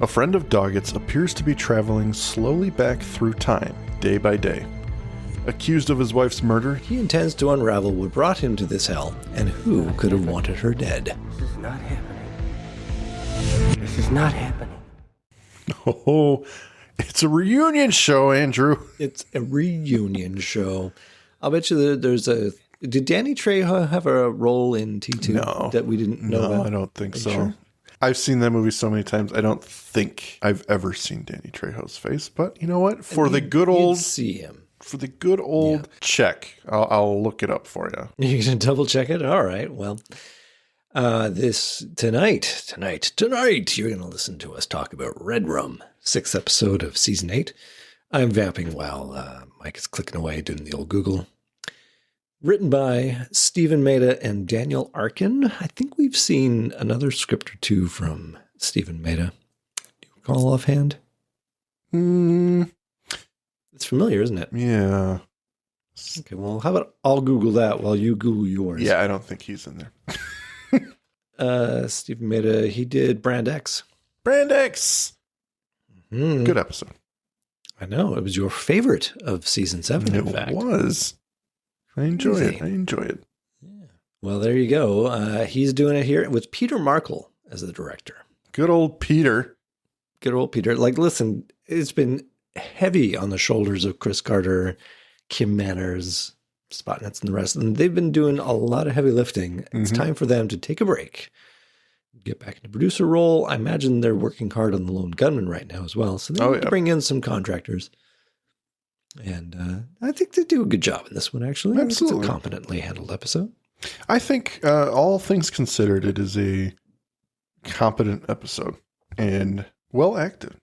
A friend of Doggett's appears to be traveling slowly back through time, day by day. Accused of his wife's murder, he intends to unravel what brought him to this hell and who could have wanted her dead. This is not happening. This is not happening. Oh, it's a reunion show, Andrew. It's a reunion show. I'll bet you that there's a... Did Danny Trejo have a role in T2 that we didn't know about? No, I don't think so. Sure? I've seen that movie so many times, I don't think I've ever seen Danny Trejo's face. But you know what? For the good old... see him. For the good old check, I'll look it up for you. You're going to double check it? All right. Well, tonight, you're going to listen to us talk about Redrum, 6th episode of season 8. I'm vamping while Mike is clicking away doing the old Google. Written by Stephen Maida and Daniel Arkin. I think we've seen another script or two from Stephen Maida. Do you recall offhand? It's familiar, isn't it? Yeah. Okay, well, how about I'll Google that while you Google yours? Yeah, I don't think he's in there. Stephen Maida, he did Brand X. Brand X! Mm. Good episode. I know. It was your favorite of season 7, in fact. It was. I enjoy it. Yeah. Well, there you go. He's doing it here with Peter Markle as the director. Good old Peter. Good old Peter. Like, listen, it's been heavy on the shoulders of Chris Carter, Kim Manners, Spotnitz, and the rest. And they've been doing a lot of heavy lifting. It's time for them to take a break, get back into producer role. I imagine they're working hard on The Lone Gunman right now as well. So they need to bring in some contractors. And I think they do a good job in this one, actually. Absolutely. It's a competently handled episode. I think all things considered, it is a competent episode and well acted.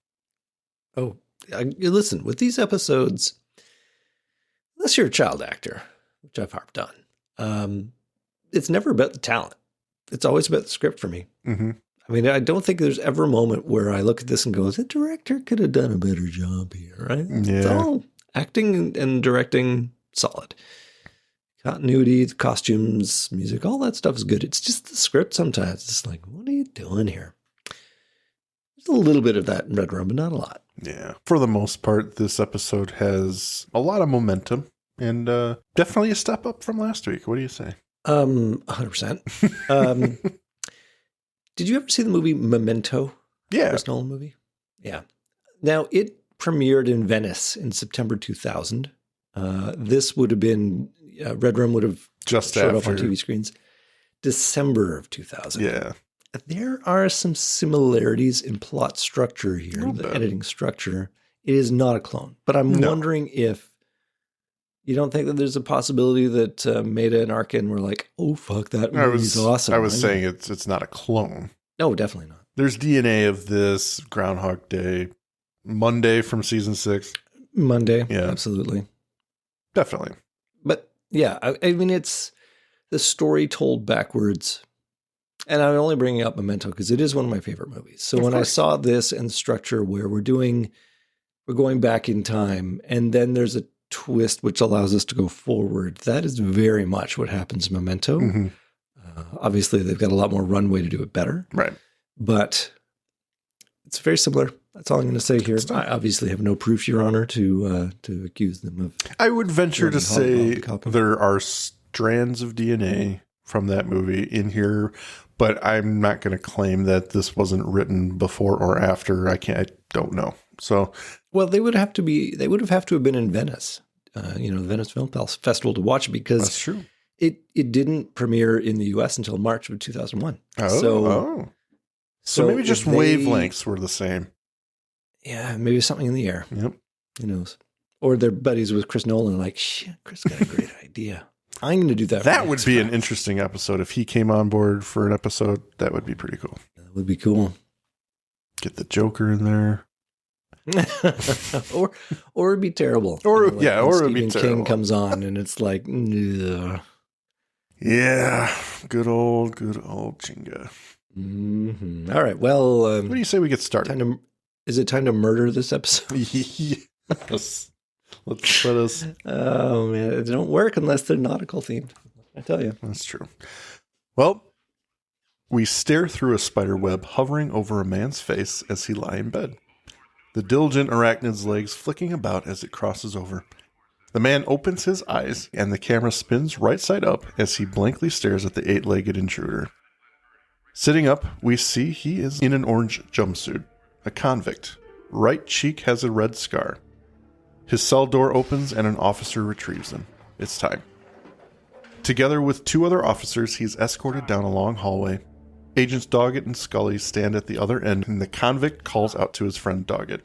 Oh, listen, with these episodes, unless you're a child actor, which I've harped on, it's never about the talent. It's always about the script for me. Mm-hmm. I mean, I don't think there's ever a moment where I look at this and go, the director could have done a better job here, right? Yeah. It's all acting and directing solid. Continuity, the costumes, music, all that stuff is good. It's just the script sometimes. It's like, what are you doing here? There's a little bit of that in Redrum, but not a lot. Yeah. For the most part, this episode has a lot of momentum and definitely a step up from last week. What do you say? 100%. Did you ever see the movie Memento? Yeah. Chris Nolan movie? Yeah. Now, it premiered in Venice in September 2000. This would have been, Redrum would have just showed after. up on TV screens December of 2000. Yeah. There are some similarities in plot structure here, the editing structure. It is not a clone, but I'm wondering if you don't think that there's a possibility that Maida and Arkin were like, oh, fuck, that movie's awesome. I was saying it's not a clone. No, definitely not. There's DNA of this, Groundhog Day, Monday from season 6. Monday, Yeah. absolutely. Definitely. But yeah, I mean, it's the story told backwards. And I'm only bringing up Memento because it is one of my favorite movies. So when I saw this and structure where we're going back in time and then there's a twist which allows us to go forward, that is very much what happens in Memento. Mm-hmm. Obviously, they've got a lot more runway to do it better. Right. But it's very similar. That's all I'm going to say here. I obviously have no proof, Your Honor, to accuse them of. I would venture to say there are strands of DNA from that movie in here, but I'm not going to claim that this wasn't written before or after. I don't know. So, well, they would have to have been in Venice, the Venice Film Festival to watch it because that's true. It didn't premiere in the U.S. until March of 2001. So maybe just wavelengths were the same. Yeah, maybe something in the air. Yep. Who knows? Or they're buddies with Chris Nolan, like, shit, Chris got a great idea. I'm going to do that. That would be an interesting episode. If he came on board for an episode, that would be pretty cool. That would be cool. Get the Joker in there. or it'd be terrible. Or it'd be terrible. King comes on and it's like, ugh. Yeah, good old Chinga. Mm-hmm. All right, well, what do you say we get started? Is it time to murder this episode? Yes. Let us. Oh man, it don't work unless they're nautical themed. I tell you, that's true. Well, We stare through a spider web hovering over a man's face as he lie in bed. The diligent arachnid's legs flicking about as it crosses over. The man opens his eyes, and the camera spins right side up as he blankly stares at the eight-legged intruder. Sitting up, we see he is in an orange jumpsuit, a convict. Right cheek has a red scar. His cell door opens and an officer retrieves him. It's time. Together with two other officers, he's escorted down a long hallway. Agents Doggett and Scully stand at the other end, and the convict calls out to his friend Doggett.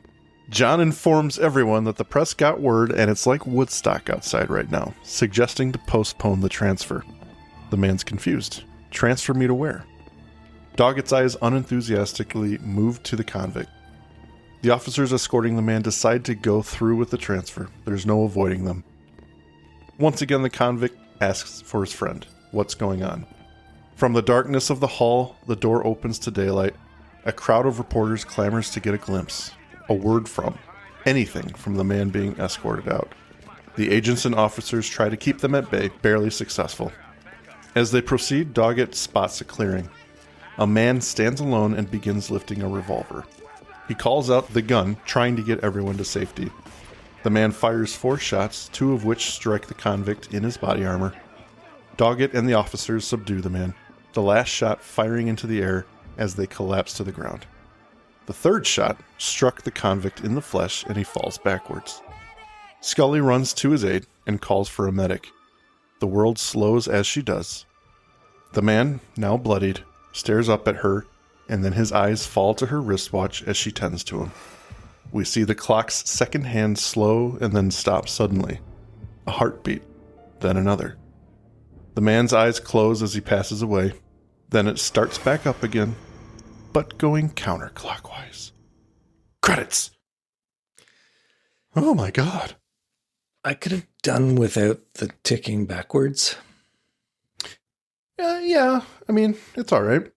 John informs everyone that the press got word and it's like Woodstock outside right now, suggesting to postpone the transfer. The man's confused. Transfer me to where? Doggett's eyes unenthusiastically move to the convict. The officers escorting the man decide to go through with the transfer. There's no avoiding them. Once again, the convict asks for his friend. What's going on? From the darkness of the hall, the door opens to daylight. A crowd of reporters clamors to get a glimpse, a word from, anything from the man being escorted out. The agents and officers try to keep them at bay, barely successful. As they proceed, Doggett spots a clearing. A man stands alone and begins lifting a revolver. He calls out the gun, trying to get everyone to safety. The man fires 4 shots, 2 of which strike the convict in his body armor. Doggett and the officers subdue the man, the last shot firing into the air as they collapse to the ground. The 3rd shot struck the convict in the flesh and he falls backwards. Scully runs to his aid and calls for a medic. The world slows as she does. The man, now bloodied, stares up at her, and then his eyes fall to her wristwatch as she tends to him. We see the clock's second hand slow and then stop suddenly. A heartbeat, then another. The man's eyes close as he passes away. Then it starts back up again, but going counterclockwise. Credits! Oh my god. I could have done without the ticking backwards. Yeah, I mean, it's all right.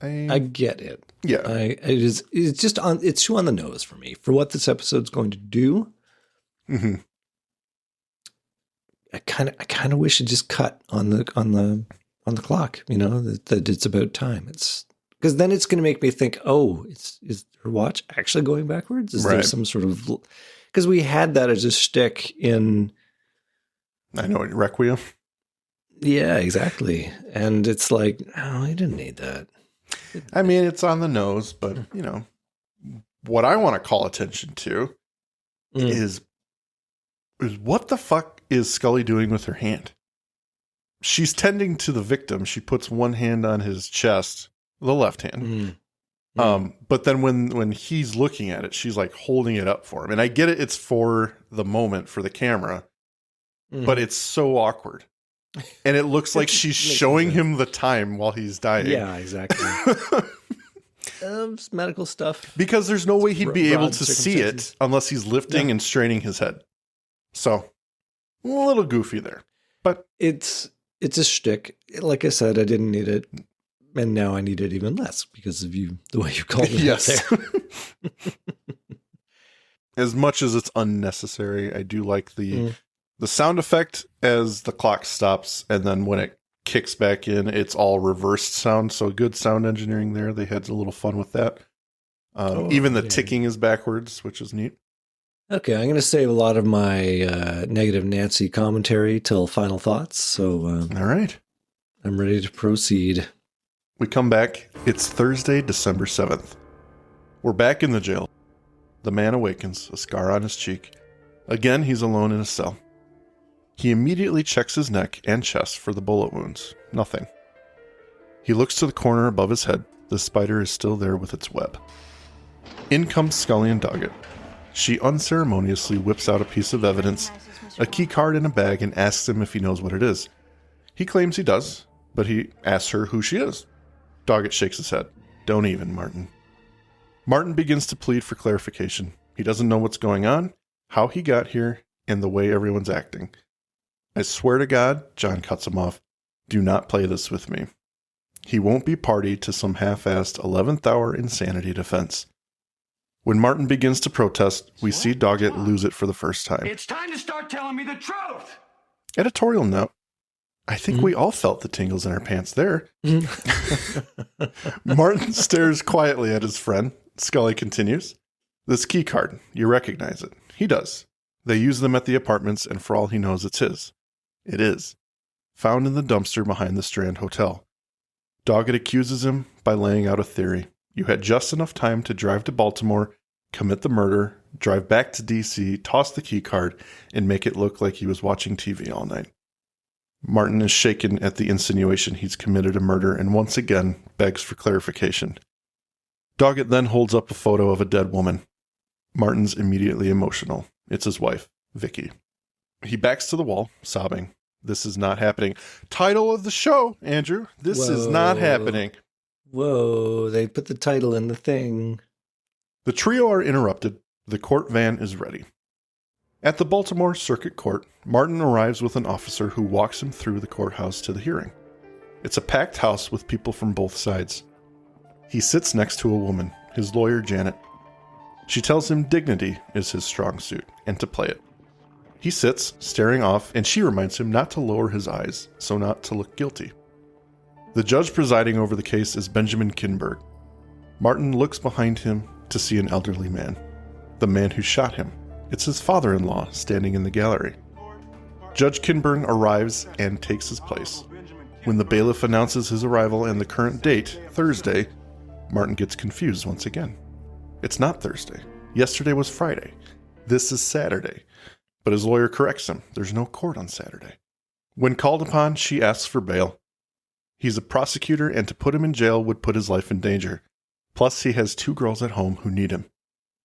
I get it. Yeah. It's too on the nose for me for what this episode's going to do. Mm-hmm. I kind of wish it just cut on the clock, that it's about time. It's because then it's going to make me think, is her watch actually going backwards? Is there some sort of, because we had that as a shtick in, I know, Requiem. Yeah, exactly. And it's like, I didn't need that. I mean, it's on the nose, but what I want to call attention to is what the fuck is Scully doing with her hand? She's tending to the victim. She puts one hand on his chest, the left hand. But then when he's looking at it, she's like holding it up for him. And I get it. It's for the moment, for the camera, but it's so awkward. And it looks like she's showing him the time while he's dying. Yeah, exactly. Medical stuff. Because there's no way he'd be able to see it unless he's lifting and straining his head. So, a little goofy there. But it's a shtick. Like I said, I didn't need it. And now I need it even less because of the way you called it. Yes. As much as it's unnecessary, I do like the sound effect as the clock stops, and then when it kicks back in, it's all reversed sound. So good sound engineering there. They had a little fun with that. Even the ticking is backwards, which is neat. Okay, I'm going to save a lot of my negative Nancy commentary till final thoughts. So, all right, I'm ready to proceed. We come back. It's Thursday, December 7th. We're back in the jail. The man awakens, a scar on his cheek. Again, he's alone in a cell. He immediately checks his neck and chest for the bullet wounds. Nothing. He looks to the corner above his head. The spider is still there with its web. In comes Scully and Doggett. She unceremoniously whips out a piece of evidence, a key card in a bag, and asks him if he knows what it is. He claims he does, but he asks her who she is. Doggett shakes his head. Don't even, Martin. Martin begins to plead for clarification. He doesn't know what's going on, how he got here, and the way everyone's acting. I swear to God, John cuts him off, do not play this with me. He won't be party to some half-assed 11th hour insanity defense. When Martin begins to protest, we see Doggett lose it for the first time. It's time to start telling me the truth! Editorial note. I think we all felt the tingles in our pants there. Martin stares quietly at his friend. Scully continues. This key card, you recognize it. He does. They use them at the apartments, and for all he knows, it's his. It is. Found in the dumpster behind the Strand Hotel. Doggett accuses him by laying out a theory. You had just enough time to drive to Baltimore, commit the murder, drive back to D.C., toss the key card, and make it look like he was watching TV all night. Martin is shaken at the insinuation he's committed a murder and once again begs for clarification. Doggett then holds up a photo of a dead woman. Martin's immediately emotional. It's his wife, Vicky. He backs to the wall, sobbing. This is not happening. Title of the show, Andrew. This is not happening. Whoa, they put the title in the thing. The trio are interrupted. The court van is ready. At the Baltimore Circuit Court, Martin arrives with an officer who walks him through the courthouse to the hearing. It's a packed house with people from both sides. He sits next to a woman, his lawyer Janet. She tells him dignity is his strong suit, and to play it. He sits, staring off, and she reminds him not to lower his eyes, so not to look guilty. The judge presiding over the case is Benjamin Kinberg. Martin looks behind him to see an elderly man, the man who shot him. It's his father-in-law standing in the gallery. Judge Kinberg arrives and takes his place. When the bailiff announces his arrival and the current date, Thursday, Martin gets confused once again. It's not Thursday. Yesterday was Friday. This is Saturday. But his lawyer corrects him. There's no court on Saturday. When called upon, she asks for bail. He's a prosecutor, and to put him in jail would put his life in danger. Plus, he has 2 girls at home who need him.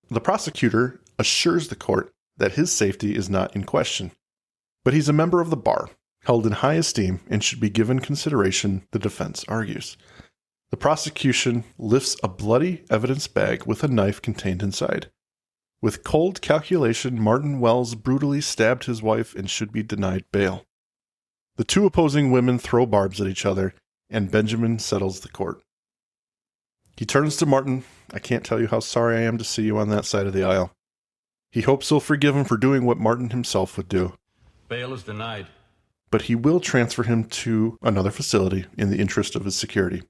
The prosecutor assures the court that his safety is not in question. But he's a member of the bar, held in high esteem, and should be given consideration, the defense argues. The prosecution lifts a bloody evidence bag with a knife contained inside. With cold calculation, Martin Wells brutally stabbed his wife and should be denied bail. The 2 opposing women throw barbs at each other, and Benjamin settles the court. He turns to Martin. I can't tell you how sorry I am to see you on that side of the aisle. He hopes he'll forgive him for doing what Martin himself would do. Bail is denied. But he will transfer him to another facility in the interest of his security.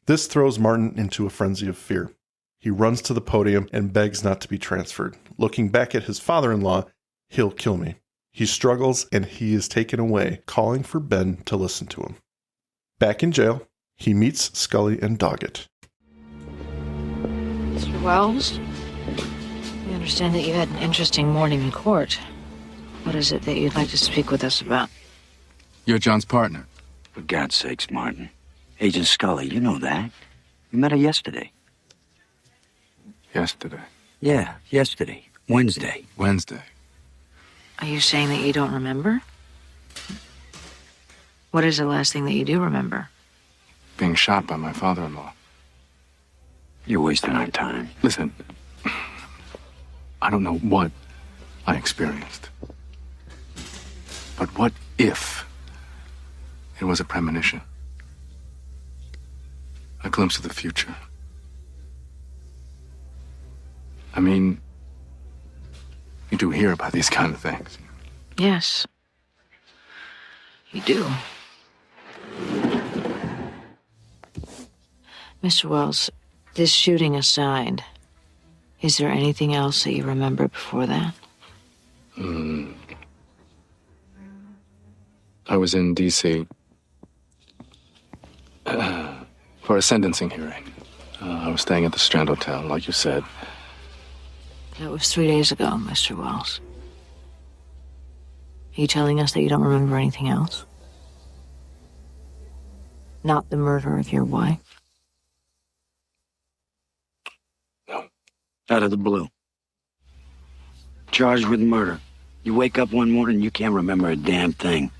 This throws Martin into a frenzy of fear. He runs to the podium and begs not to be transferred. Looking back at his father-in-law, he'll kill me. He struggles and he is taken away, calling for Ben to listen to him. Back in jail, he meets Scully and Doggett. Mr. Wells, we understand that you had an interesting morning in court. What is it that you'd like to speak with us about? You're John's partner. For God's sakes, Martin. Agent Scully, you know that. You met her yesterday. Yesterday. Yeah, yesterday. Wednesday. Are you saying that you don't remember? What is the last thing that you do remember? Being shot by my father-in-law. You're wasting our time. Listen, I don't know what I experienced. But what if it was a premonition? A glimpse of the future? I mean, you do hear about these kind of things. Yes, you do. Mr. Wells, this shooting aside, is there anything else that you remember before that? I was in D.C. For a sentencing hearing. I was staying at the Strand Hotel, like you said. That was 3 days ago, Mr. Wells. Are you telling us that you don't remember anything else? Not the murder of your wife? No. Out of the blue. Charged with murder. You wake up one morning and you can't remember a damn thing.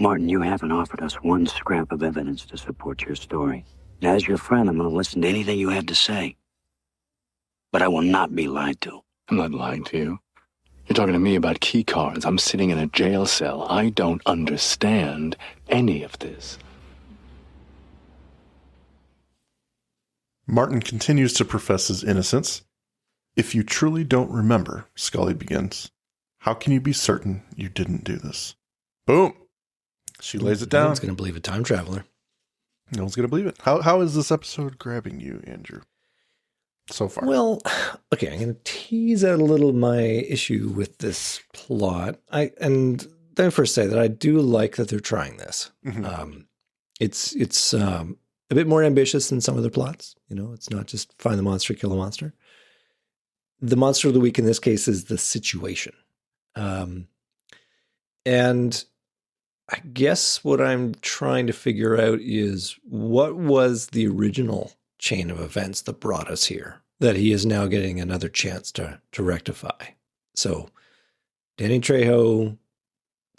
Martin, you haven't offered us one scrap of evidence to support your story. Now, as your friend, I'm going to listen to anything you have to say. But I will not be lied to. I'm not lying to you. You're talking to me about key cards. I'm sitting in a jail cell. I don't understand any of this. Martin continues to profess his innocence. If you truly don't remember, Scully begins, how can you be certain you didn't do this? Boom! She lays it No down. one's going to believe a time traveler. No one's going to believe it. How is this episode grabbing you, Andrew, so far? Well, okay, I'm going to tease out a little my issue with this plot. And let me first say that I do like that they're trying this. Mm-hmm. It's a bit more ambitious than some other plots. You know, it's not just find the monster, kill the monster. The monster of the week in this case is the situation. And I guess what I'm trying to figure out is what was the original chain of events that brought us here that he is now getting another chance to rectify. So Danny Trejo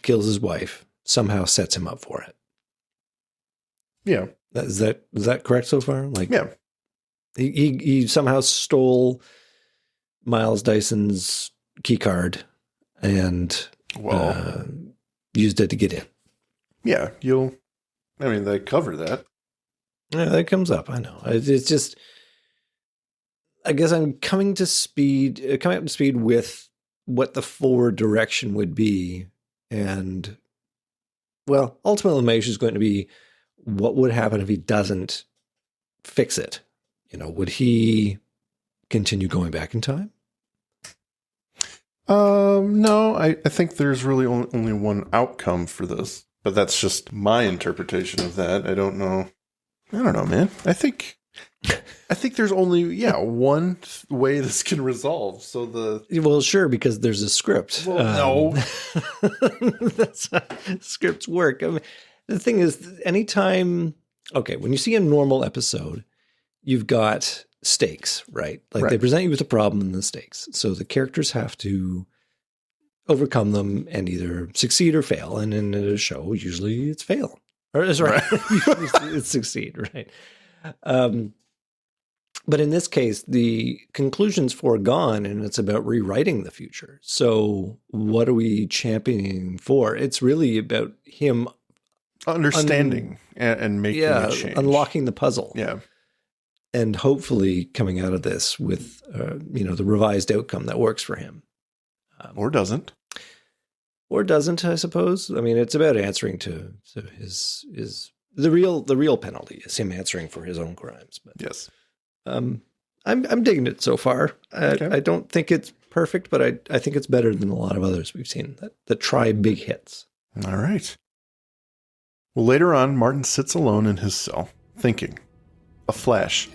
kills his wife, somehow sets him up for it. Yeah. Is that correct so far? Like, yeah. He somehow stole Miles Dyson's key card and used it to get in. Yeah, they cover that. Yeah, that comes up. I know. It's just, I guess I'm coming up to speed with what the forward direction would be. And, well, ultimately, my issue is going to be what would happen if he doesn't fix it? You know, would he continue going back in time? No, I think there's really only one outcome for this, but that's just my interpretation of that. I don't know, man. I think there's only one way this can resolve. So well, sure, because there's a script. Well, no, that's how scripts work. I mean, the thing is, when you see a normal episode, you've got stakes, right? Like They present you with a problem and the stakes. So the characters have to overcome them and either succeed or fail. And in a show, usually it's fail. Or sorry, usually it's succeed, right? But in this case, the conclusion's foregone and it's about rewriting the future. So what are we championing for? It's really about him understanding and making a change. Unlocking the puzzle. Yeah. And hopefully coming out of this with, the revised outcome that works for him. Or doesn't. Or doesn't, I suppose. I mean, it's about answering to his the real penalty is him answering for his own crimes. But yes. I'm digging it so far. I don't think it's perfect, but I think it's better than a lot of others we've seen that try big hits. All right. Well, later on, Martin sits alone in his cell, thinking. A flash.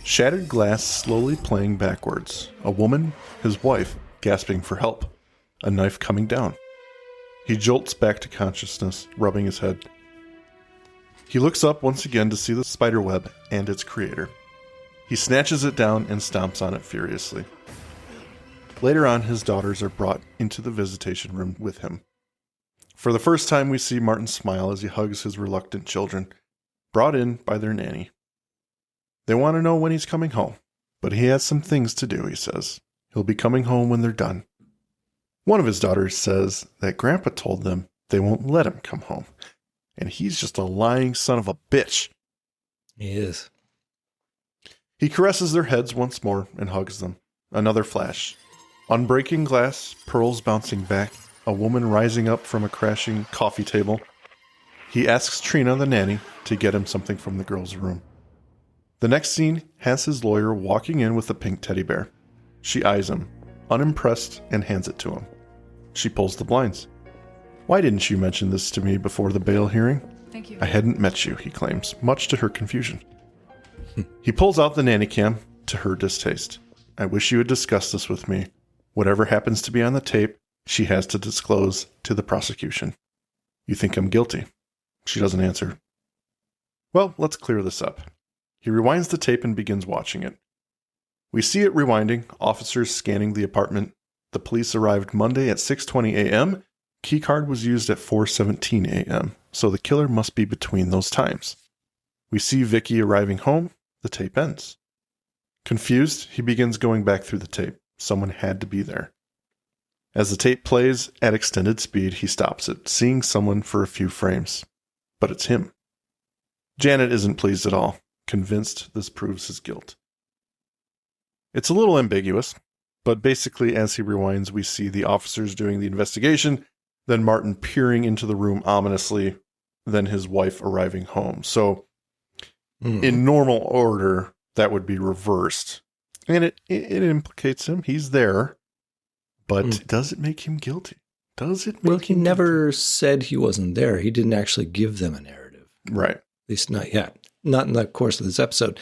Shattered glass slowly playing backwards. A woman, his wife, gasping for help. A knife coming down. He jolts back to consciousness, rubbing his head. He looks up once again to see the spider web and its creator. He snatches it down and stomps on it furiously. Later on, his daughters are brought into the visitation room with him. For the first time, we see Martin smile as he hugs his reluctant children, brought in by their nanny. They want to know when he's coming home, but he has some things to do, he says. He'll be coming home when they're done. One of his daughters says that Grandpa told them they won't let him come home, and he's just a lying son of a bitch. He is. He caresses their heads once more and hugs them. Another flash. Unbreaking glass, pearls bouncing back, a woman rising up from a crashing coffee table. He asks Trina, the nanny, to get him something from the girl's room. The next scene has his lawyer walking in with a pink teddy bear. She eyes him, unimpressed, and hands it to him. She pulls the blinds. Why didn't you mention this to me before the bail hearing? Thank you. I hadn't met you, he claims, much to her confusion. He pulls out the nanny cam, to her distaste. I wish you had discussed this with me. Whatever happens to be on the tape, she has to disclose to the prosecution. You think I'm guilty? She doesn't answer. Well, let's clear this up. He rewinds the tape and begins watching it. We see it rewinding, officers scanning the apartment. The police arrived Monday at 6:20 a.m. Keycard was used at 4:17 a.m., so the killer must be between those times. We see Vicky arriving home. The tape ends. Confused, he begins going back through the tape. Someone had to be there. As the tape plays at extended speed, he stops it, seeing someone for a few frames. But it's him. Janet isn't pleased at all, convinced this proves his guilt. It's a little ambiguous, but basically as he rewinds, we see the officers doing the investigation, then Martin peering into the room ominously, than his wife arriving home. So in normal order, that would be reversed. And it implicates him. He's there. But does it make him guilty? Does it make Well, he him never guilty? said he wasn't there. He didn't actually give them a narrative. Right. At least not yet. Not in the course of this episode.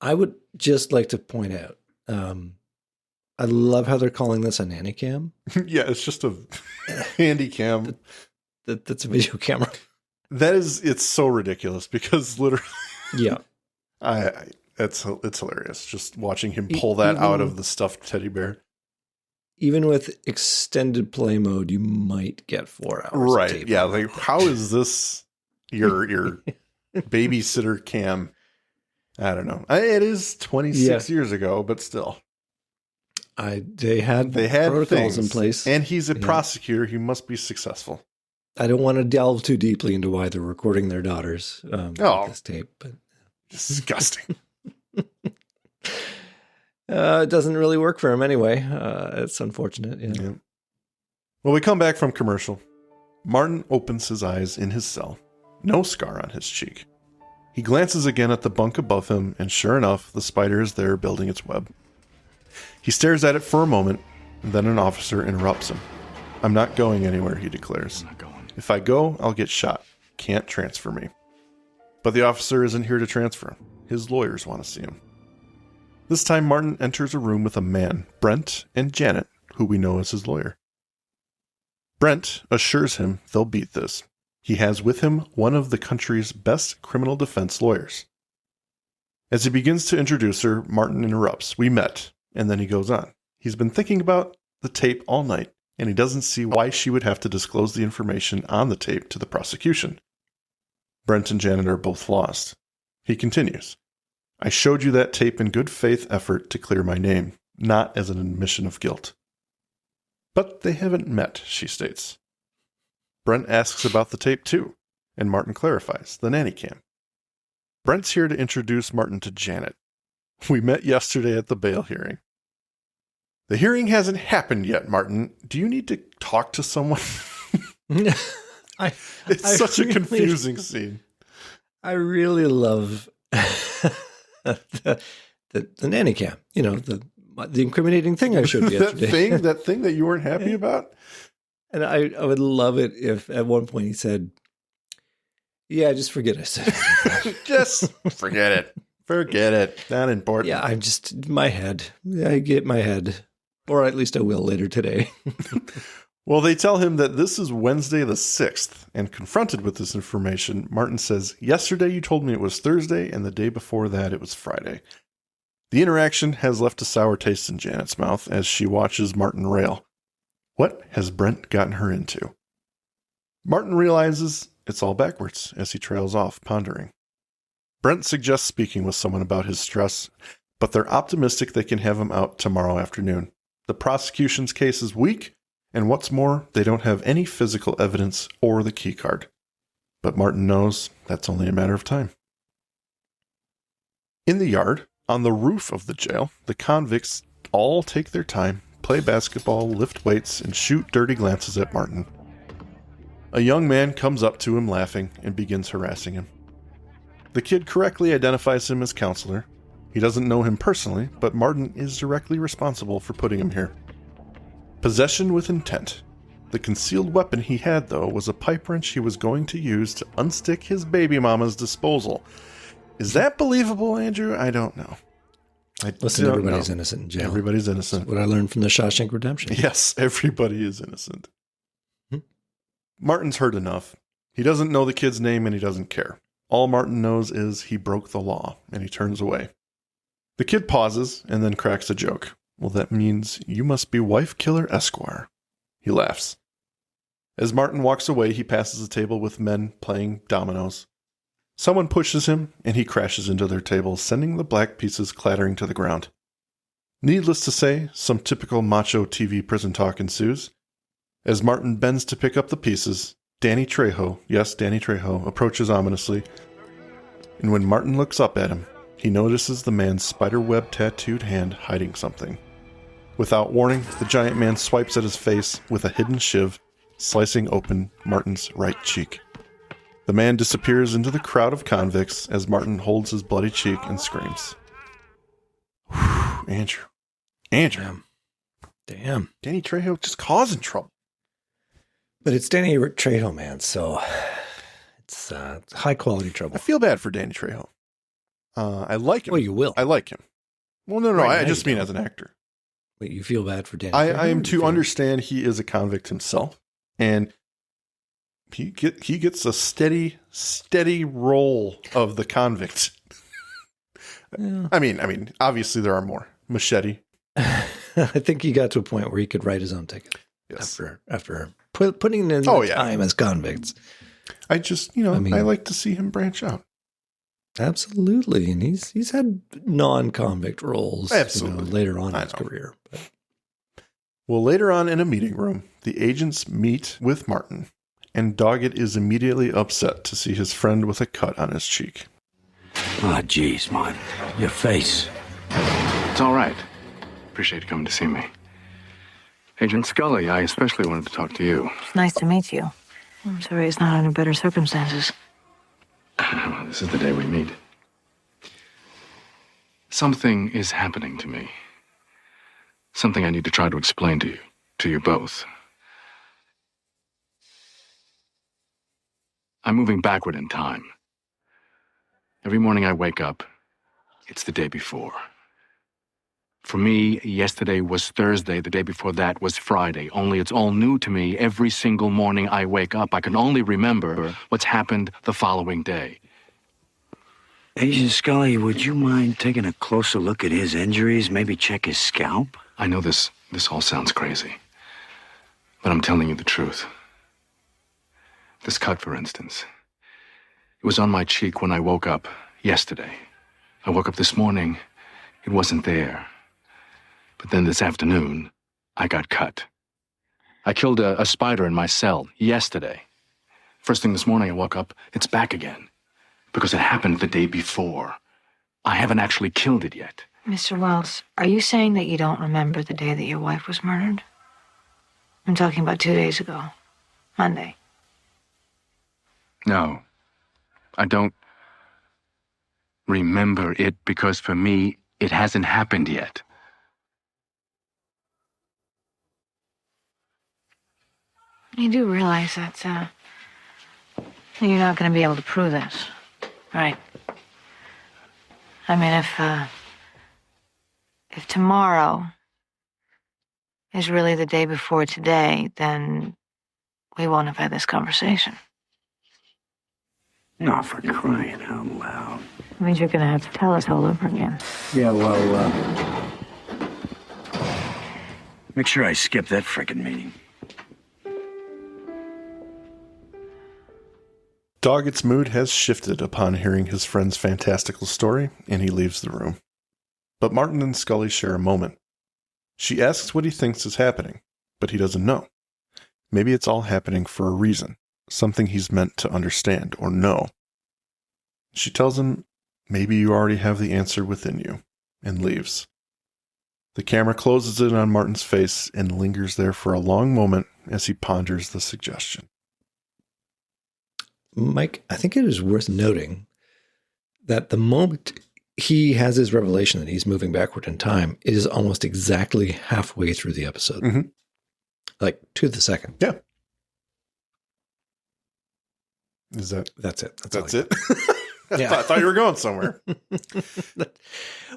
I would just like to point out, I love how they're calling this a nanny cam. Yeah, it's just a handy cam. That's a video camera. It's so ridiculous because literally, Yeah. it's hilarious just watching him pull that out of the stuffed teddy bear. Even with extended play mode, you might get 4 hours. Right. Of tape. Yeah. Like, how is this your babysitter cam? I don't know. It is 26 years ago, but still. They had protocols things in place. And he's a prosecutor. He must be successful. I don't want to delve too deeply into why they're recording their daughters with this tape, but disgusting. It doesn't really work for him anyway. It's unfortunate. Yeah. Well, we come back from commercial. Martin opens his eyes in his cell. No scar on his cheek. He glances again at the bunk above him, and sure enough, the spider is there building its web. He stares at it for a moment, and then an officer interrupts him. "I'm not going anywhere," he declares. I'm not going. "If I go, I'll get shot. Can't transfer me." But the officer isn't here to transfer him. His lawyers want to see him. This time, Martin enters a room with a man, Brent, and Janet, who we know as his lawyer. Brent assures him they'll beat this. He has with him one of the country's best criminal defense lawyers. As he begins to introduce her, Martin interrupts. "We met," and then he goes on. He's been thinking about the tape all night, and he doesn't see why she would have to disclose the information on the tape to the prosecution. Brent and Janet are both lost. He continues. "I showed you that tape in good faith effort to clear my name, not as an admission of guilt." But they haven't met, she states. Brent asks about the tape too, and Martin clarifies, the nanny cam. Brent's here to introduce Martin to Janet. "We met yesterday at the bail hearing." "The hearing hasn't happened yet, Martin. Do you need to talk to someone?" It's such a confusing scene. I really love the nanny cam. You know, the incriminating thing I showed you yesterday. that thing that you weren't happy about? And I would love it if at one point he said, "Yeah, just forget I said it." Just forget it. Forget it. Not important. Yeah, I'm just, my head. I get my head. Or at least I will later today. Well, they tell him that this is Wednesday the 6th, and confronted with this information, Martin says, "Yesterday you told me it was Thursday, and the day before that it was Friday." The interaction has left a sour taste in Janet's mouth as she watches Martin rail. What has Brent gotten her into? Martin realizes it's all backwards as he trails off, pondering. Brent suggests speaking with someone about his stress, but they're optimistic they can have him out tomorrow afternoon. The prosecution's case is weak, and what's more, they don't have any physical evidence or the key card. But Martin knows that's only a matter of time. In the yard, on the roof of the jail, the convicts all take their time, play basketball, lift weights, and shoot dirty glances at Martin. A young man comes up to him laughing and begins harassing him. The kid correctly identifies him as counselor. He doesn't know him personally, but Martin is directly responsible for putting him here. Possession with intent. The concealed weapon he had, though, was a pipe wrench he was going to use to unstick his baby mama's disposal. Is that believable, Andrew? I don't know. Listen, everybody's innocent in jail. Everybody's innocent. That's what I learned from the Shawshank Redemption. Yes, everybody is innocent. Martin's heard enough. He doesn't know the kid's name and he doesn't care. All Martin knows is he broke the law, and he turns away. The kid pauses and then cracks a joke. "Well, that means you must be Wife Killer Esquire." He laughs. As Martin walks away, he passes a table with men playing dominoes. Someone pushes him, and he crashes into their table, sending the black pieces clattering to the ground. Needless to say, some typical macho TV prison talk ensues. As Martin bends to pick up the pieces, Danny Trejo, yes, Danny Trejo, approaches ominously, and when Martin looks up at him, he notices the man's spiderweb tattooed hand hiding something. Without warning, the giant man swipes at his face with a hidden shiv, slicing open Martin's right cheek. The man disappears into the crowd of convicts as Martin holds his bloody cheek and screams. Whew, Andrew. Damn. Danny Trejo just causing trouble. But it's Danny Trejo, man, so it's high quality trouble. I feel bad for Danny Trejo. I like him. Well, you will. I like him. Well, no, Right, I now just you mean don't. as an actor. Wait, you feel bad for Danny Trejo? I am or do you to feel- understand he is a convict himself, and he gets a steady roll of the convict. Yeah. I mean, obviously there are more. Machete. I think he got to a point where he could write his own ticket. Yes. After putting in time as convicts. I just, I like to see him branch out. Absolutely. And he's had non-convict roles Absolutely. later on in I his know. career. But Well, later on in a meeting room, the agents meet with Martin, and Doggett is immediately upset to see his friend with a cut on his cheek. Oh, jeez, Martin. Your face. It's all right. Appreciate you coming to see me. Agent Scully, I especially wanted to talk to you. It's nice to meet you. I'm sorry it's not under better circumstances. This is the day we meet. Something is happening to me. Something I need to try to explain to you both. I'm moving backward in time. Every morning I wake up, it's the day before. For me, yesterday was Thursday, the day before that was Friday, only it's all new to me. Every single morning I wake up, I can only remember what's happened the following day. Agent Scully, would you mind taking a closer look at his injuries? Maybe check his scalp? I know this all sounds crazy, but I'm telling you the truth. This cut, for instance, it was on my cheek when I woke up yesterday. I woke up this morning, it wasn't there. But then this afternoon, I got cut. I killed a spider in my cell yesterday. First thing this morning, I woke up, it's back again. Because it happened the day before. I haven't actually killed it yet. Mr. Wells, are you saying that you don't remember the day that your wife was murdered? I'm talking about 2 days ago. Monday. No, I don't remember it because for me, it hasn't happened yet. You do realize that you're not going to be able to prove this, right? I mean, if tomorrow is really the day before today, then we won't have had this conversation. Not for crying out loud. It means you're going to have to tell us all over again. Yeah, well, make sure I skip that frickin' meeting. Doggett's mood has shifted upon hearing his friend's fantastical story, and he leaves the room. But Martin and Scully share a moment. She asks what he thinks is happening, but he doesn't know. Maybe it's all happening for a reason, something he's meant to understand or know. She tells him, maybe you already have the answer within you, and leaves. The camera closes in on Martin's face and lingers there for a long moment as he ponders the suggestion. Mike, I think it is worth noting that the moment he has his revelation that he's moving backward in time, it is almost exactly halfway through the episode. Mm-hmm. Like to the second. Yeah. Is that... That's it. That's it? Yeah. I thought you were going somewhere.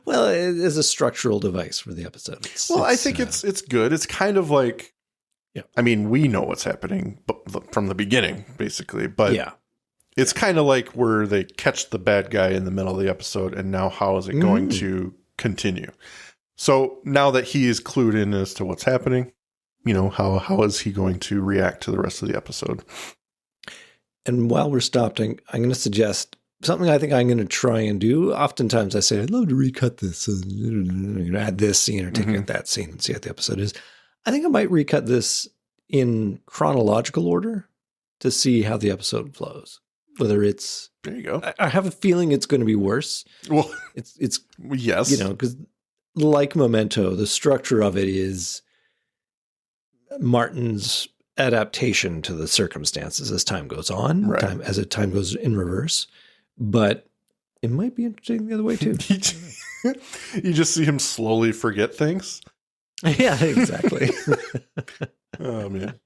Well, it is a structural device for the episode. I think it's good. It's kind of like, yeah. I mean, we know what's happening from the beginning, basically, but yeah. It's kind of like where they catch the bad guy in the middle of the episode, and now how is it going to continue? So now that he is clued in as to what's happening, how is he going to react to the rest of the episode? And while we're stopped, I'm going to suggest something I think I'm going to try and do. Oftentimes I say, I'd love to recut this, add this scene or take out that scene and see what the episode is. I think I might recut this in chronological order to see how the episode flows. Whether it's, there you go. I have a feeling it's going to be worse. Well, it's yes, because like Memento, the structure of it is Martin's adaptation to the circumstances as time goes on, Right. as time goes in reverse. But it might be interesting the other way too. You just see him slowly forget things. Yeah, exactly. Oh, man.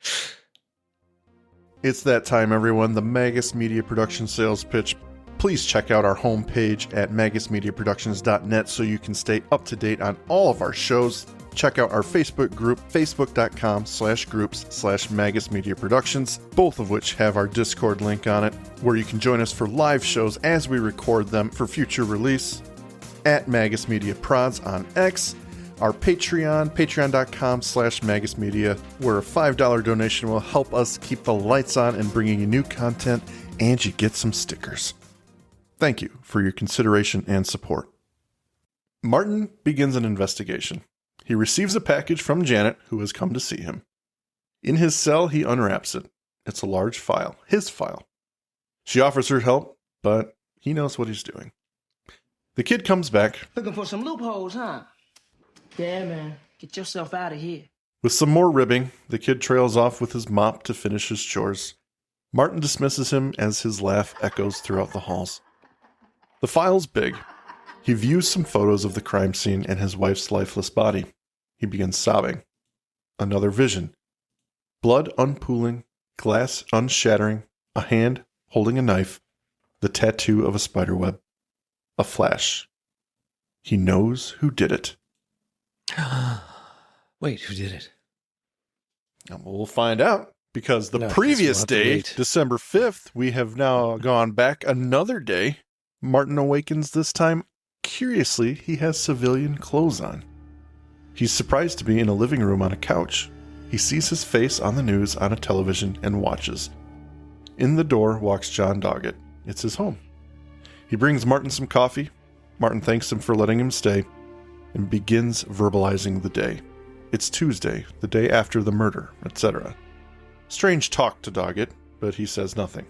It's that time, everyone. The Magus Media Production sales pitch. Please check out our homepage at magusmediaproductions.net so you can stay up to date on all of our shows. Check out our Facebook group, facebook.com/groups/Magus Media Productions, both of which have our Discord link on it, where you can join us for live shows as we record them for future release. At Magus Media Prods on X, our Patreon, patreon.com/magusmedia, where a $5 donation will help us keep the lights on and bringing you new content, and you get some stickers. Thank you for your consideration and support. Martin begins an investigation. He receives a package from Janet, who has come to see him. In his cell, he unwraps it. It's a large file, his file. She offers her help, but he knows what he's doing. The kid comes back. Looking for some loopholes, huh? Yeah, man. Get yourself out of here. With some more ribbing, the kid trails off with his mop to finish his chores. Martin dismisses him as his laugh echoes throughout the halls. The file's big. He views some photos of the crime scene and his wife's lifeless body. He begins sobbing. Another vision. Blood unpooling, glass unshattering, a hand holding a knife, the tattoo of a spiderweb. A flash. He knows who did it. Wait, who did it? We'll find out, because the No, previous we'll have to day, wait. December 5th, we have now gone back another day. Martin awakens this time. Curiously, he has civilian clothes on. He's surprised to be in a living room on a couch. He sees his face on the news on a television and watches. In the door walks John Doggett. It's his home. He brings Martin some coffee. Martin thanks him for letting him stay and begins verbalizing the day. It's Tuesday, the day after the murder, etc. Strange talk to Doggett, but he says nothing.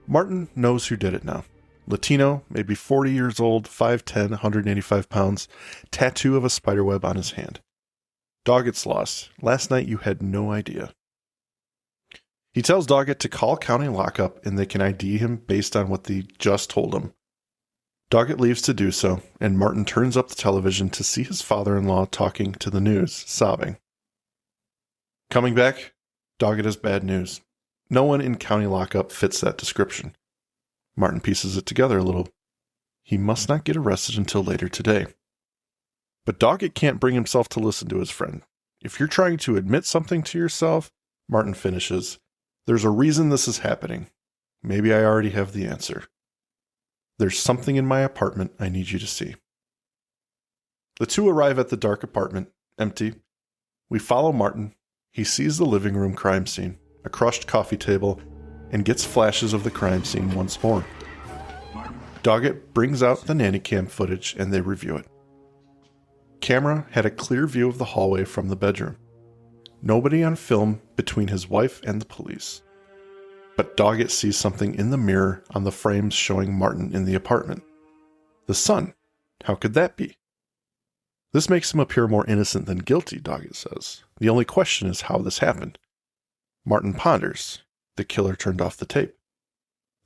Martin knows who did it now. Latino, maybe 40 years old, 5'10", 185 pounds, tattoo of a spiderweb on his hand. Doggett's lost. Last night you had no idea. He tells Doggett to call county lockup and they can ID him based on what they just told him. Doggett leaves to do so, and Martin turns up the television to see his father-in-law talking to the news, sobbing. Coming back, Doggett has bad news. No one in county lockup fits that description. Martin pieces it together a little. He must not get arrested until later today. But Doggett can't bring himself to listen to his friend. If you're trying to admit something to yourself, Martin finishes, there's a reason this is happening. Maybe I already have the answer. There's something in my apartment I need you to see. The two arrive at the dark apartment, empty. We follow Martin. He sees the living room crime scene, a crushed coffee table, and gets flashes of the crime scene once more. Doggett brings out the nanny cam footage and they review it. Camera had a clear view of the hallway from the bedroom. Nobody on film between his wife and the police. But Doggett sees something in the mirror on the frames showing Martin in the apartment. The sun. How could that be? This makes him appear more innocent than guilty, Doggett says. The only question is how this happened. Martin ponders. The killer turned off the tape.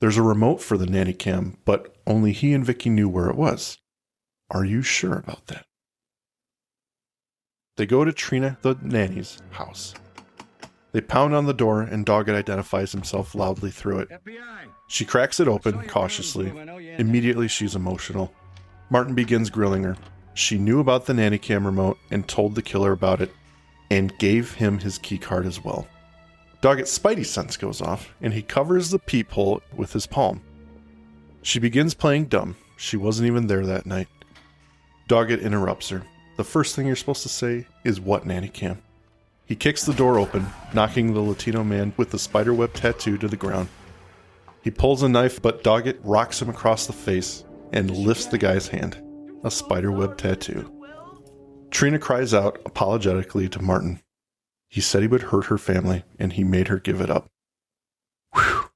There's a remote for the nanny cam, but only he and Vicky knew where it was. Are you sure about that? They go to Trina, the nanny's house. They pound on the door and Doggett identifies himself loudly through it. She cracks it open, cautiously. Immediately she's emotional. Martin begins grilling her. She knew about the nanny cam remote and told the killer about it and gave him his key card as well. Doggett's spidey sense goes off, and he covers the peephole with his palm. She begins playing dumb. She wasn't even there that night. Doggett interrupts her. The first thing you're supposed to say is, what nanny cam? He kicks the door open, knocking the Latino man with the spiderweb tattoo to the ground. He pulls a knife, but Doggett rocks him across the face and lifts the guy's hand. A spiderweb tattoo. Trina cries out apologetically to Martin. He said he would hurt her family, and he made her give it up. Whew.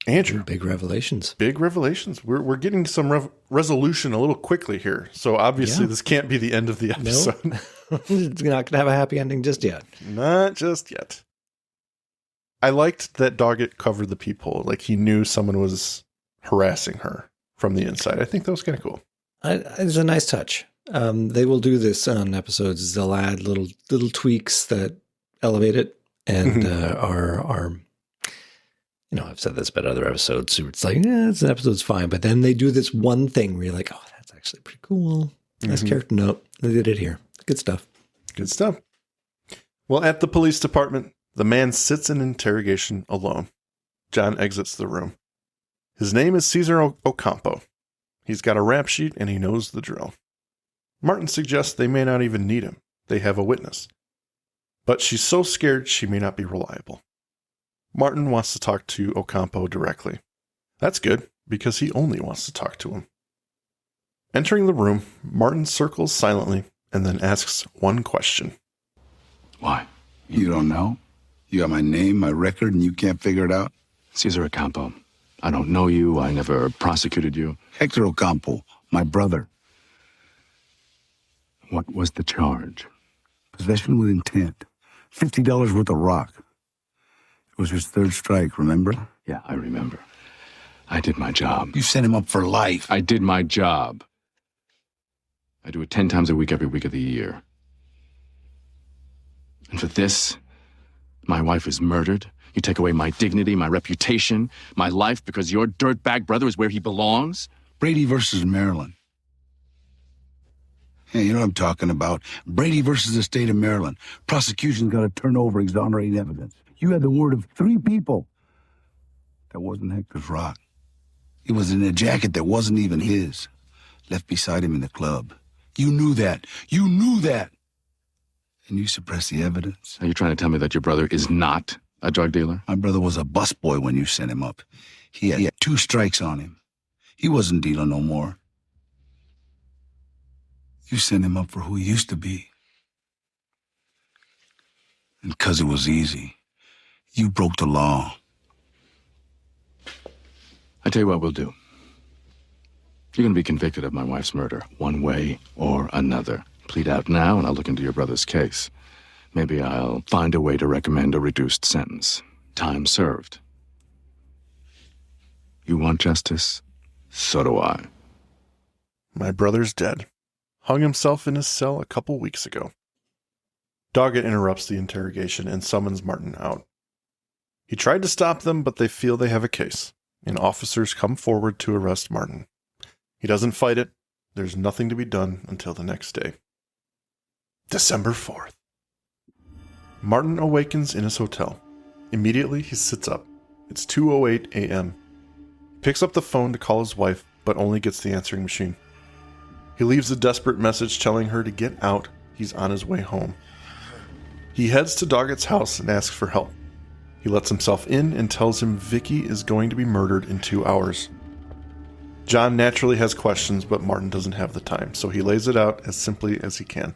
Andrew. Big revelations. Big revelations. We're getting some resolution a little quickly here. So obviously this can't be the end of the episode. Nope. It's not going to have a happy ending just yet. Not just yet. I liked that Doggett covered the peephole. Like he knew someone was harassing her from the inside. I think that was kind of cool. It's a nice touch. They will do this on episodes. They'll add little tweaks that elevate it and are I've said this about other episodes. It's like, this episode's fine. But then they do this one thing where you're like, oh, that's actually pretty cool. Nice character note. They did it here. Good stuff. Good stuff. Well, at the police department, the man sits in interrogation alone. John exits the room. His name is Cesar Ocampo. He's got a rap sheet and he knows the drill. Martin suggests they may not even need him. They have a witness. But she's so scared she may not be reliable. Martin wants to talk to Ocampo directly. That's good, because he only wants to talk to him. Entering the room, Martin circles silently and then asks one question. Why? You don't know? You got my name, my record, and you can't figure it out? Cesar Ocampo. I don't know you. I never prosecuted you. Hector Ocampo, my brother. What was the charge? Possession with intent. $50 worth of rock. It was his third strike, remember? Yeah, I remember. I did my job. You sent him up for life. I did my job. I do it 10 times a week, every week of the year. And for this, my wife is murdered. You take away my dignity, my reputation, my life because your dirtbag brother is where he belongs? Brady versus Maryland. Hey, you know what I'm talking about. Brady versus the state of Maryland. Prosecution's got to turn over exonerating evidence. You had the word of 3 people. That wasn't Hector's rock. It was in a jacket that wasn't even his. Left beside him in the club. You knew that. You knew that. And you suppressed the evidence. Are you trying to tell me that your brother is not a drug dealer? My brother was a busboy when you sent him up. He had 2 strikes on him. He wasn't dealing no more. You sent him up for who he used to be. And 'cause it was easy, you broke the law. I tell you what we'll do. You're going to be convicted of my wife's murder, one way or another. Plead out now, and I'll look into your brother's case. Maybe I'll find a way to recommend a reduced sentence. Time served. You want justice? So do I. My brother's dead. Hung himself in his cell a couple weeks ago. Doggett interrupts the interrogation and summons Martin out. He tried to stop them, but they feel they have a case, and officers come forward to arrest Martin. He doesn't fight it. There's nothing to be done until the next day. December 4th. Martin awakens in his hotel. Immediately, he sits up. It's 2:08 a.m. He picks up the phone to call his wife, but only gets the answering machine. He leaves a desperate message telling her to get out. He's on his way home. He heads to Doggett's house and asks for help. He lets himself in and tells him Vicky is going to be murdered in 2 hours. John naturally has questions, but Martin doesn't have the time, so he lays it out as simply as he can.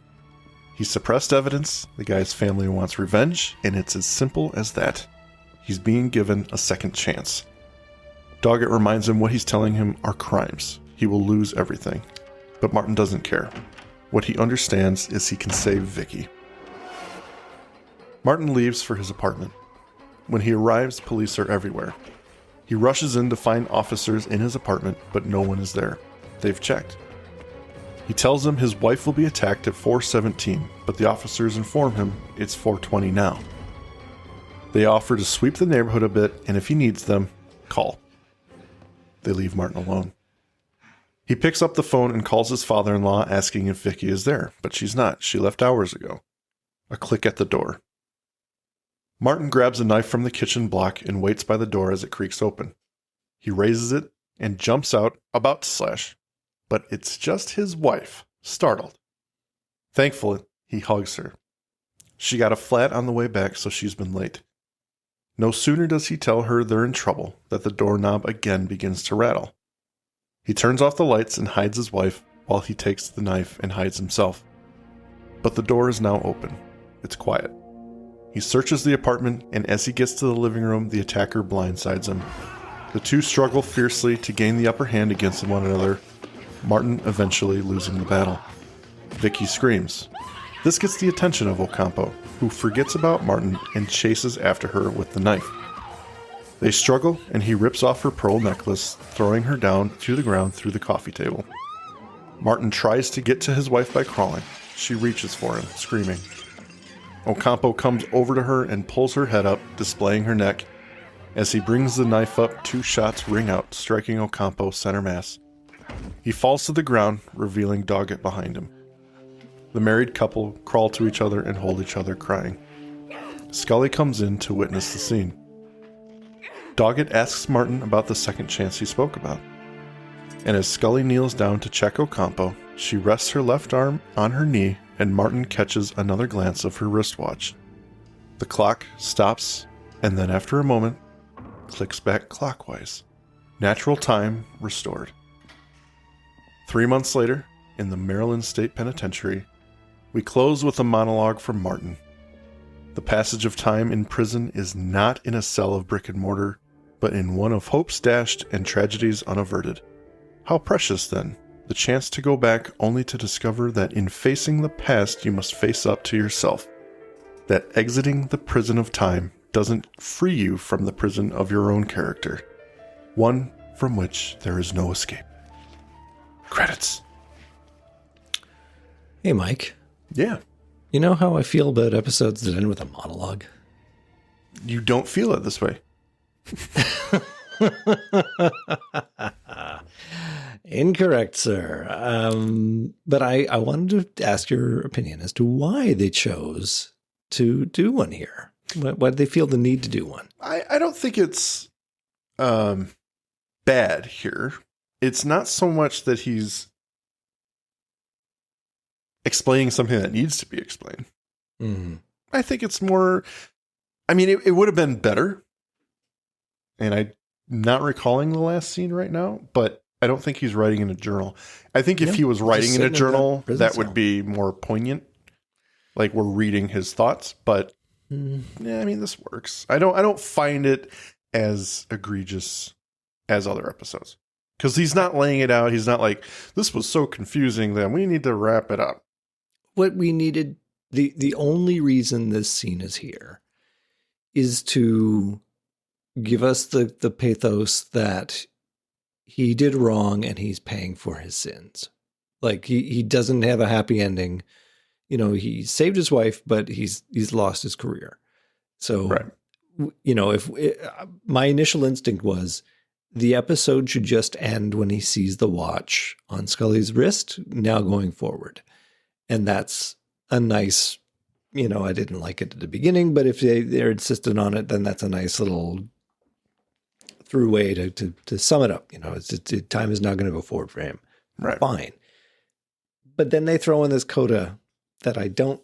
He suppressed evidence, the guy's family wants revenge, and it's as simple as that. He's being given a second chance. Doggett reminds him what he's telling him are crimes. He will lose everything. But Martin doesn't care. What he understands is he can save Vicky. Martin leaves for his apartment. When he arrives, police are everywhere. He rushes in to find officers in his apartment, but no one is there. They've checked. He tells them his wife will be attacked at 4:17, but the officers inform him it's 4:20 now. They offer to sweep the neighborhood a bit, and if he needs them, call. They leave Martin alone. He picks up the phone and calls his father-in-law asking if Vicky is there, but she's not. She left hours ago. A click at the door. Martin grabs a knife from the kitchen block and waits by the door as it creaks open. He raises it and jumps out, about to slash. But it's just his wife, startled. Thankfully, he hugs her. She got a flat on the way back, so she's been late. No sooner does he tell her they're in trouble that the doorknob again begins to rattle. He turns off the lights and hides his wife while he takes the knife and hides himself. But the door is now open. It's quiet. He searches the apartment, and as he gets to the living room, the attacker blindsides him. The two struggle fiercely to gain the upper hand against one another, Martin eventually losing the battle. Vicky screams. This gets the attention of Ocampo, who forgets about Martin and chases after her with the knife. They struggle, and he rips off her pearl necklace, throwing her down to the ground through the coffee table. Martin tries to get to his wife by crawling. She reaches for him, screaming. Ocampo comes over to her and pulls her head up, displaying her neck. As he brings the knife up, 2 shots ring out, striking Ocampo center mass. He falls to the ground, revealing Doggett behind him. The married couple crawl to each other and hold each other, crying. Scully comes in to witness the scene. Doggett asks Martin about the second chance he spoke about. And as Scully kneels down to check Ocampo, she rests her left arm on her knee, and Martin catches another glance of her wristwatch. The clock stops, and then after a moment, clicks back clockwise. Natural time restored. 3 months later, in the Maryland State Penitentiary, we close with a monologue from Martin. The passage of time in prison is not in a cell of brick and mortar, but in one of hopes dashed and tragedies unaverted. How precious, then, the chance to go back only to discover that in facing the past you must face up to yourself. That exiting the prison of time doesn't free you from the prison of your own character. One from which there is no escape. Credits. Hey, Mike. Yeah. You know how I feel about episodes that end with a monologue? You don't feel it this way. Incorrect, sir. But I wanted to ask your opinion as to why they chose to do one here. Why did they feel the need to do one? I don't think it's bad here. It's not so much that he's explaining something that needs to be explained. Mm-hmm. I think it's more, I mean, it would have been better. And I'm not recalling the last scene right now, but I don't think he's writing in a journal. I think if he was writing in a journal, that would be more poignant. Like we're reading his thoughts, but yeah, I mean, this works. I don't find it as egregious as other episodes. Because he's not laying it out. He's not like, this was so confusing that we need to wrap it up. What we needed, the only reason this scene is here is to give us the pathos that he did wrong and he's paying for his sins. Like he doesn't have a happy ending. You know, he saved his wife, but he's lost his career. So, right. You know, my initial instinct was the episode should just end when he sees the watch on Scully's wrist, now going forward. And that's a nice, you know, I didn't like it at the beginning, but if they're insistent on it, then that's a nice little through way to sum it up. You know, time is not going to go forward for him. Right. Fine. But then they throw in this coda that I don't,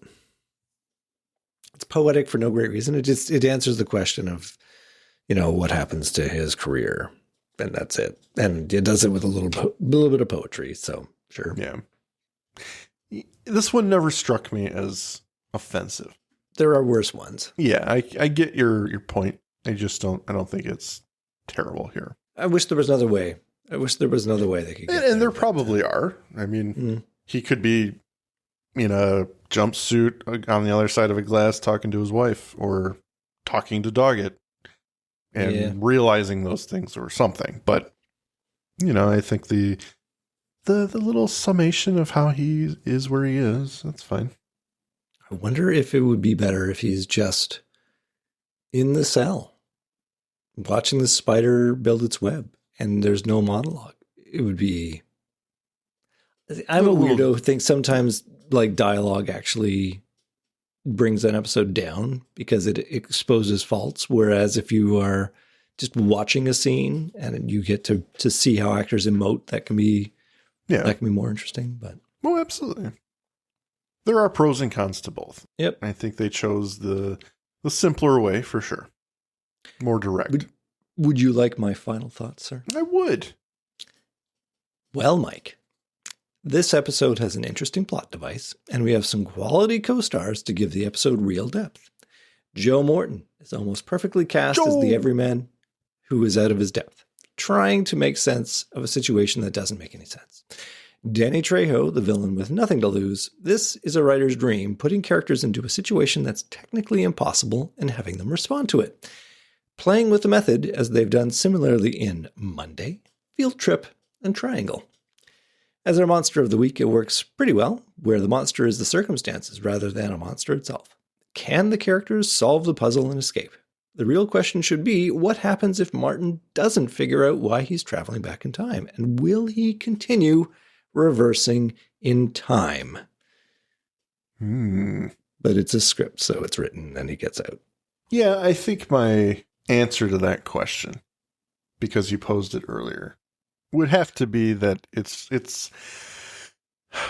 it's poetic for no great reason. It answers the question of, you know, what happens to his career. And that's it. And it does it with a little bit of poetry. So sure. Yeah. This one never struck me as offensive. There are worse ones. Yeah, I get your point. I don't think it's terrible here. I wish there was another way. I wish there was another way they could get and there probably are. I mean, he could be in a jumpsuit on the other side of a glass talking to his wife or talking to Doggett and realizing those things or something. But, you know, I think the little summation of how he is where he is, that's fine. I wonder if it would be better if he's just in the cell watching the spider build its web and there's no monologue. It would be... I'm a weirdo who thinks sometimes like dialogue actually brings an episode down because it exposes faults. Whereas if you are just watching a scene and you get to see how actors emote, that can be more interesting. But well, absolutely. There are pros and cons to both. Yep. I think they chose the simpler way for sure. More direct. Would you like my final thoughts, sir? I would. Well, Mike, this episode has an interesting plot device, and we have some quality co-stars to give the episode real depth. Joe Morton is almost perfectly cast as the everyman who is out of his depth, trying to make sense of a situation that doesn't make any sense. Danny Trejo, the villain with nothing to lose. This is a writer's dream, putting characters into a situation that's technically impossible and having them respond to it. Playing with the method, as they've done similarly in Monday, Field Trip, and Triangle. As our monster of the week, it works pretty well, where the monster is the circumstances rather than a monster itself. Can the characters solve the puzzle and escape? The real question should be, what happens if Martin doesn't figure out why he's traveling back in time? And will he continue reversing in time? But it's a script, so it's written and he gets out. Yeah, I think my answer to that question, because you posed it earlier, would have to be that it's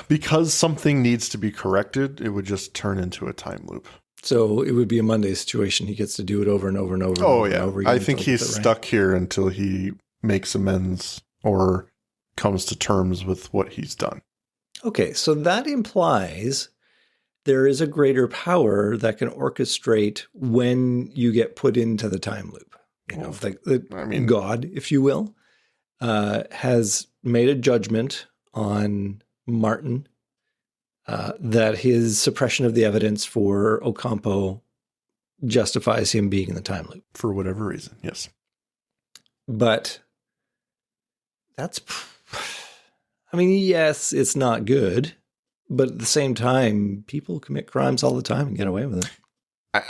because something needs to be corrected, it would just turn into a time loop. So it would be a Monday situation. He gets to do it over and over and over. Oh, and yeah. over again. I think he's stuck here until he makes amends or comes to terms with what he's done. Okay, so that implies there is a greater power that can orchestrate when you get put into the time loop. You know, God, if you will, has made a judgment on Martin that his suppression of the evidence for Ocampo justifies him being in the time loop. For whatever reason, yes. But that's, I mean, yes, it's not good, but at the same time, people commit crimes all the time and get away with it.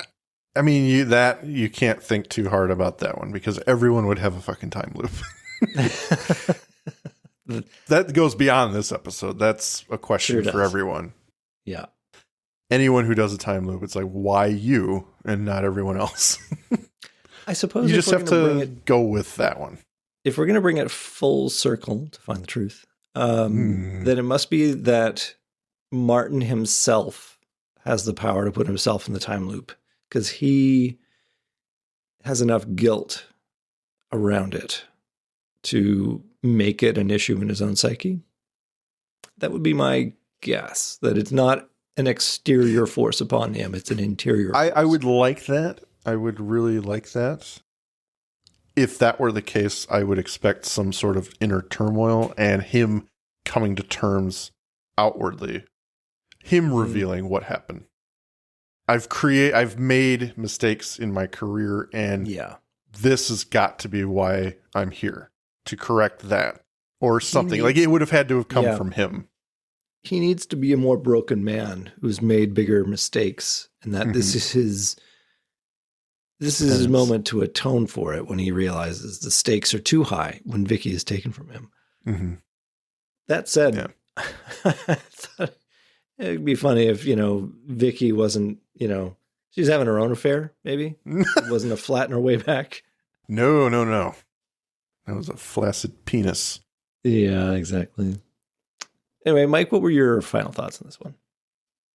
I mean, you can't think too hard about that one because everyone would have a fucking time loop. That goes beyond this episode. That's a question for everyone. Yeah. Anyone who does a time loop, it's like, why you and not everyone else? I suppose you just have to go with that one. If we're going to bring it full circle to find the truth, then it must be that Martin himself has the power to put himself in the time loop because he has enough guilt around it to make it an issue in his own psyche. That would be my guess, that it's not an exterior force upon him, it's an interior force. I would like that. I would really like that. If that were the case, I would expect some sort of inner turmoil and him coming to terms outwardly. Him revealing what happened. I've made mistakes in my career, and this has got to be why I'm here, to correct that or something. Like it would have had to have come from him. He needs to be a more broken man who's made bigger mistakes, and that this is his moment to atone for it when he realizes the stakes are too high when Vicky is taken from him. Mm-hmm. That said, I thought it'd be funny if, Vicky wasn't, she's having her own affair, maybe. It wasn't a flat in her way back. No. That was a flaccid penis. Yeah, exactly. Anyway, Mike, what were your final thoughts on this one?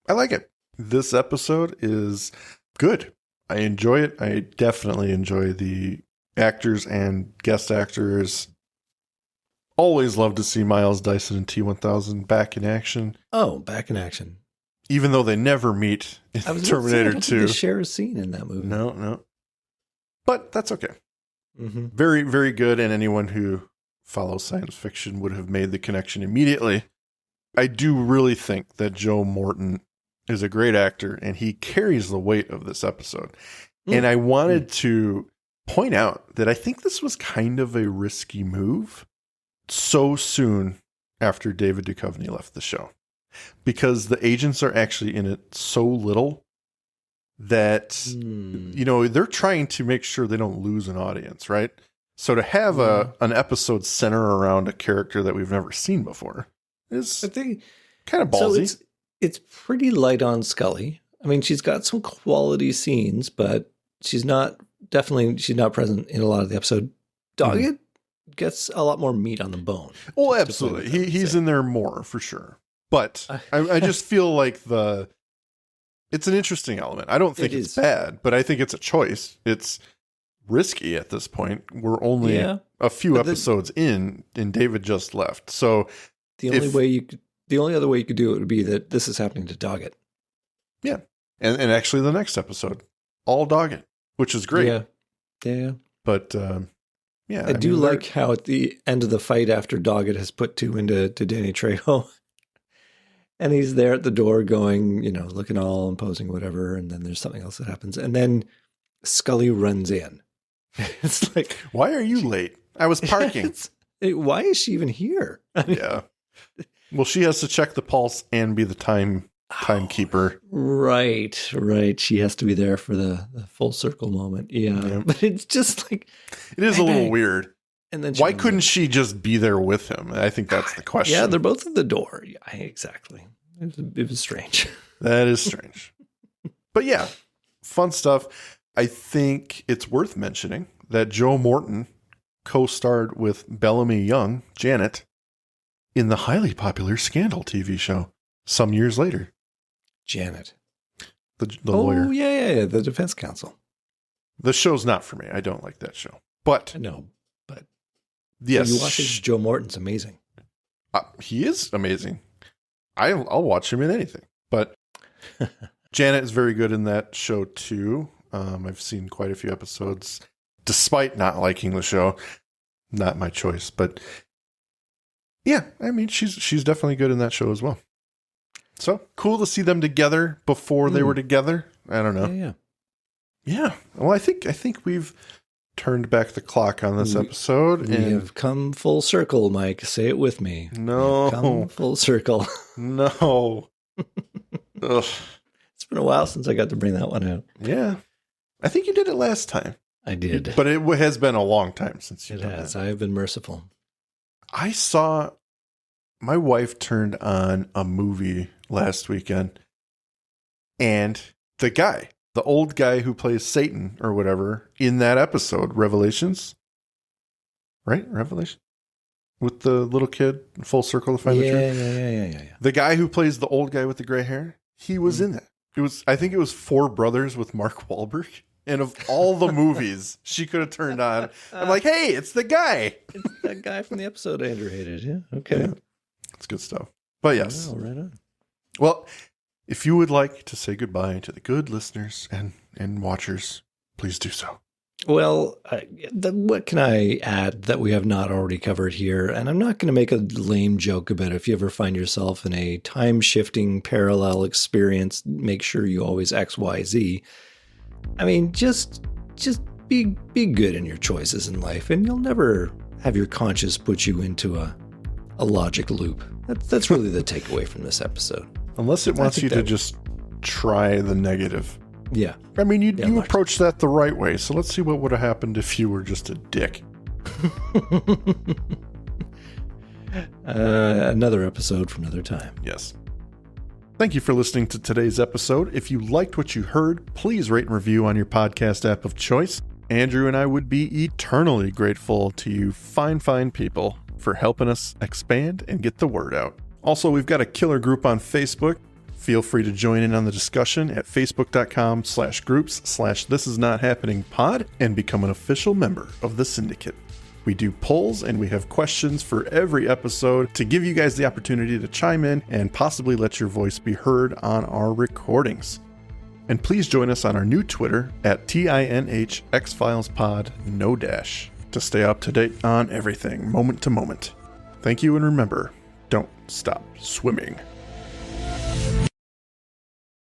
I like it. This episode is good. I enjoy it. I definitely enjoy the actors and guest actors. Always love to see Miles Dyson and T-1000 back in action. Oh, back in action. Even though they never meet in Terminator 2. They share a scene in that movie. No. But that's okay. Mm-hmm. Very, very good. And anyone who follows science fiction would have made the connection immediately. I do really think that Joe Morton is a great actor and he carries the weight of this episode. And I wanted to point out that I think this was kind of a risky move so soon after David Duchovny left the show, because the agents are actually in it so little that, they're trying to make sure they don't lose an audience, right? So to have an episode center around a character that we've never seen before is kind of ballsy. So it's pretty light on Scully. I mean, she's got some quality scenes, but she's not present in a lot of the episode. Doggett gets a lot more meat on the bone. Oh, absolutely. He's in there more for sure. But I just feel like it's an interesting element. I don't think it's bad, but I think it's a choice. It's risky at this point. We're only a few episodes in, and David just left. So the only other way you could do it would be that this is happening to Doggett. Yeah. And actually the next episode, all Doggett, which is great. Yeah. But Yeah, I do like how at the end of the fight, after Doggett has put 2 into Danny Trejo, and he's there at the door going, looking all imposing, whatever, and then there's something else that happens. And then Scully runs in. It's like, why are you late? I was parking. Why is she even here? Yeah. Well, she has to check the pulse and be the timekeeper. Right. She has to be there for the full circle moment. Yeah. But it's just like, it is a little weird. And then why couldn't she just be there with him? I think that's the question. Yeah, they're both at the door. Yeah, exactly. It was strange. That is strange. But yeah, fun stuff. I think it's worth mentioning that Joe Morton co-starred with Bellamy Young, Janet, in the highly popular Scandal TV show some years later. Janet. The lawyer. Oh, yeah. The defense counsel. The show's not for me. I don't like that show. But no, but yes, you watch it, Joe Morton's amazing. He is amazing. I'll watch him in anything. But Janet is very good in that show too. I've seen quite a few episodes, despite not liking the show. Not my choice, but yeah, I mean, she's definitely good in that show as well. So cool to see them together before they were together. I don't know. Yeah. Well, I think we've turned back the clock on this episode. We have come full circle, Mike. Say it with me. No. Come full circle. No. Ugh. It's been a while since I got to bring that one out. Yeah. I think you did it last time. I did. But it has been a long time since you did it. It has. I have been merciful. I saw my wife turned on a movie last weekend, and the old guy who plays Satan or whatever in that episode, Revelations, right? Revelation? With the little kid, full circle to find the truth. Yeah. The guy who plays the old guy with the gray hair, he was in that. I think it was Four Brothers with Mark Wahlberg. And of all the movies she could have turned on, I'm like, hey, it's the guy. It's that guy from the episode Andrew hated. Yeah. Okay. Yeah. It's good stuff. But yes. Oh, right on. Well, if you would like to say goodbye to the good listeners and watchers, please do so. Well, what can I add that we have not already covered here? And I'm not going to make a lame joke about it. If you ever find yourself in a time-shifting parallel experience, make sure you always X, Y, Z. I mean, just be good in your choices in life, and you'll never have your conscience put you into a logic loop. That's really the takeaway from this episode. Unless it wants you to just try the negative. Yeah. I mean, you approached that the right way, so let's see what would have happened if you were just a dick. Another episode for another time. Yes. Thank you for listening to today's episode. If you liked what you heard, please rate and review on your podcast app of choice. Andrew and I would be eternally grateful to you fine people for helping us expand and get the word out. Also, we've got a killer group on Facebook. Feel free to join in on the discussion at facebook.com/groups/thisisnothappeningpod and become an official member of the syndicate. We do polls and we have questions for every episode to give you guys the opportunity to chime in and possibly let your voice be heard on our recordings. And please join us on our new Twitter at tinhxfilespod, no dash, to stay up to date on everything, moment to moment. Thank you, and remember, don't stop swimming.